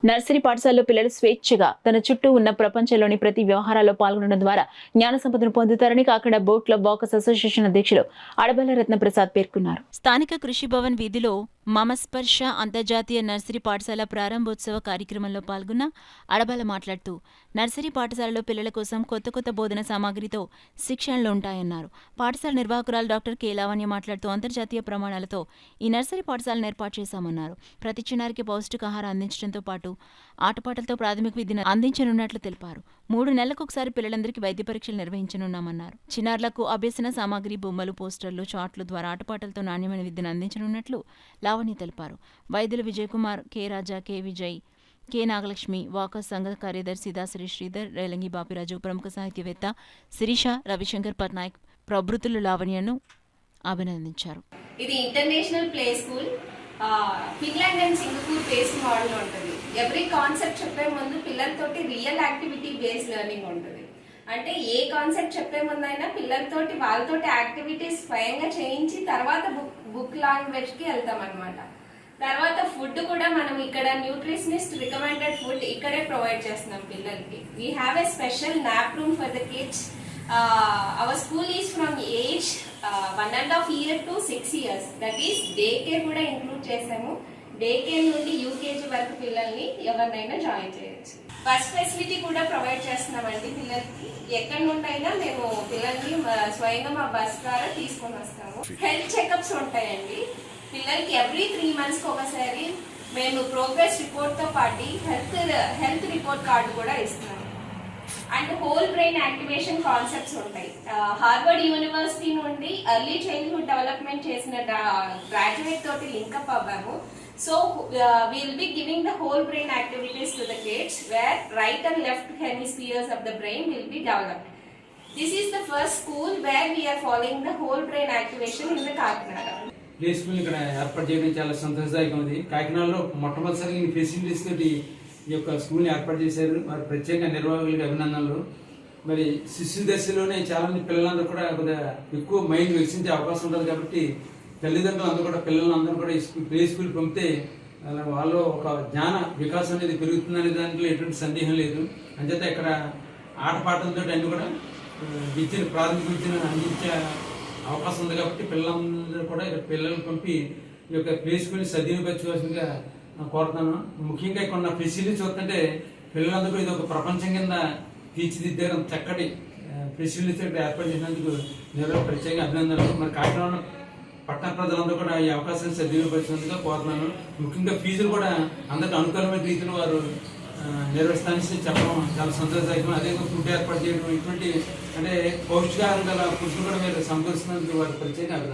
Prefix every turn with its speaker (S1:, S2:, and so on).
S1: Nursery పాఠశాలలో పిల్లలు స్వేచ్ఛగా తన చుట్టూ ఉన్న ప్రపంచంలోని ప్రతి వ్యవహారాల్లో పాల్గొనడం ద్వారా జ్ఞాన సంపదను పొందుతారని Kakinada boat club walkers association అధ్యక్షులు అడబల రత్నప్రసాద్ పేర్కొన్నారు. స్థానిక కృషి భవన్ వీధిలో మమస్పర్శ అంతర్జాతీయ నర్సరీ పాఠశాల ప్రారంభోత్సవ కార్యక్రమంలో పాల్గొన్న అడబల మాట్లాడుతూ నర్సరీ పాఠశాలలో పిల్లల కోసం కొత్త బోధన సామాగ్రితో శిక్షణలు ఉంటాయన్నారు. పాఠశాల నిర్వాహకురాలు డాక్టర్ కె లావణ్య మాట్లాడుతూ అంతర్జాతీయ ప్రమాణాలతో ఈ నర్సరీ పాఠశాలను ఏర్పాటు చేశామన్నారు. ప్రతి చిన్నారికి పౌష్టికాహారం అందించడంతో పాటు ఆటపాటలతో ప్రాథమిక విద్యను అందించనున్నట్లు తెలిపారు. 3 నెలలకొకసారి పిల్లలందరికీ వైద్య పరీక్షలు నిర్వహించనున్నామన్నారు. చిన్నారులకు అభ్యసన సామాగ్రి, బొమ్మలు, పోస్టర్లు, చార్టుల ద్వారా ఆటపాటలతో నాణ్యమైన విద్యను అందించనున్నట్లు లావణ్య తెలిపారు. వైద్యులు Vijay Kumar, K Raja, K Vijay, K Nagalakshmi, walkers సంఘ కార్యదర్శి దాసరి శ్రీధర్, రేలంగి బాపిరాజు, ప్రముఖ సాహిత్యవేత్త శిరీష, రవిశంకర్ పట్నాయక్ ప్రభృతులు లావణ్యను అభినందించారు.
S2: ఇది international play school. Finland and Singapore based model ఉంటుంది. ఎవ్రీ కాన్సెప్ట్ చెప్పే ముందు పిల్లలతోటి రియల్ యాక్టివిటీ బేస్డ్ లెర్నింగ్ ఉంటుంది. అంటే ఏ కాన్సెప్ట్ చెప్పే ముందైనా పిల్లలతోటి వాళ్ళతోటి యాక్టివిటీస్ స్వయంగా చేయించి తర్వాత బుక్ లాంగ్వేజ్ కి వెళ్తాం అనమాట. తర్వాత ఫుడ్ కూడా మనం ఇక్కడ న్యూట్రిషనిస్ట్ రికమెండెడ్ ఫుడ్ ఇక్కడే ప్రొవైడ్ చేస్తున్నాం పిల్లలకి. We have a special nap room for the kids. Our school is from age 1.5 year to 6 years. That is day care కూడా ఇంక్లూడ్ చేసాము. డే కేర్ నుండి యూకేజీ వరకు పిల్లల్ని ఎవరినైనా జాయిన్ చేయొచ్చు. బస్ ఫెసిలిటీ కూడా ప్రొవైడ్ చేస్తున్నామండి పిల్లలకి. ఎక్కడి నుండైనా మేము పిల్లల్ని స్వయంగా మా బస్ ద్వారా తీసుకొని వస్తాము. హెల్త్ చెకప్స్ ఉంటాయండి పిల్లలకి. ఎవ్రీ 3 months ఒకసారి మేము ప్రోగ్రెస్ రిపోర్ట్ తో పాటు హెల్త్ రిపోర్ట్ కార్డు కూడా ఇస్తున్నాము. And whole brain activation concepts ఉంటాయి. హార్వర్డ్ యూనివర్సిటీ నుండి ఎర్లీ చైల్డ్హుడ్ డెవలప్మెంట్ చేసిన గ్రాడ్యుయేట్ తోటి లింకప్ అవ్వాము. So we'll be giving the whole brain activities to the kids where right and left hemispheres of the brain will be developed. This is the first school where we are following the whole brain activation in the Kakinada.
S3: Play school ఇక్కడ ఏర్పాటు చేయడం చాలా సంతోషదాయకం ఉంది. కాకినాడలో మొట్టమొదటిసారి ఈ facilities తోటి ఈ యొక్క స్కూల్ని ఏర్పాటు చేశారు. మరి ప్రత్యేక నిర్వాహకులకి అభినందనలు. మరి శిశు దశలోనే చాలా మంది పిల్లలందరూ కూడా కొద్దిగా ఎక్కువ మైండ్ వికసించే అవకాశం ఉంటుంది కాబట్టి తల్లిదండ్రులు అందరూ కూడా పిల్లలందరూ కూడా ప్లే స్కూల్ పంపితే వాళ్ళు ఒక జ్ఞాన వికాసం అనేది పెరుగుతుందనే దాంట్లో ఎటువంటి సందేహం లేదు. అంచేత ఇక్కడ ఆటపాటలతో అన్ని కూడా ప్రాథమిక విద్యను అందించే అవకాశం ఉంది కాబట్టి పిల్లలందరూ కూడా ఇక్కడ పిల్లల్ని పంపి ఈ యొక్క ప్లే స్కూల్ని సద్వినియోగపరచుకోవాల్సిందిగా కోరుతాను. ముఖ్యంగా ఇక్కడ ఉన్న ఫెసిలిటీస్ చూస్తుంటే పిల్లలందరూ ఇది ఒక ప్రపంచం కింద తీర్చిదిద్దారు. చక్కటి ఫెసిలిటీస్ ఏర్పాటు చేసినందుకు నేను ప్రత్యేక అభినందనలు. మరి కాకినాడ పట్టణ ప్రజలందరూ కూడా ఈ అవకాశాన్ని సద్వినియోగపరిచినందుగా కోరుతున్నాను. ముఖ్యంగా ఫీజులు కూడా అందరికి అనుకూలమైన రీతిలో వారు నిర్వహిస్తానని చెప్పడం చాలా సంతోషదాయకం. అదే ఫుడ్ ఏర్పాటు చేయడం, ఇటువంటి అంటే పౌష్టికాహారం గల ఫుడ్ కూడా మీరు సమకూరుస్తున్నందుకు వారు ప్రత్యేక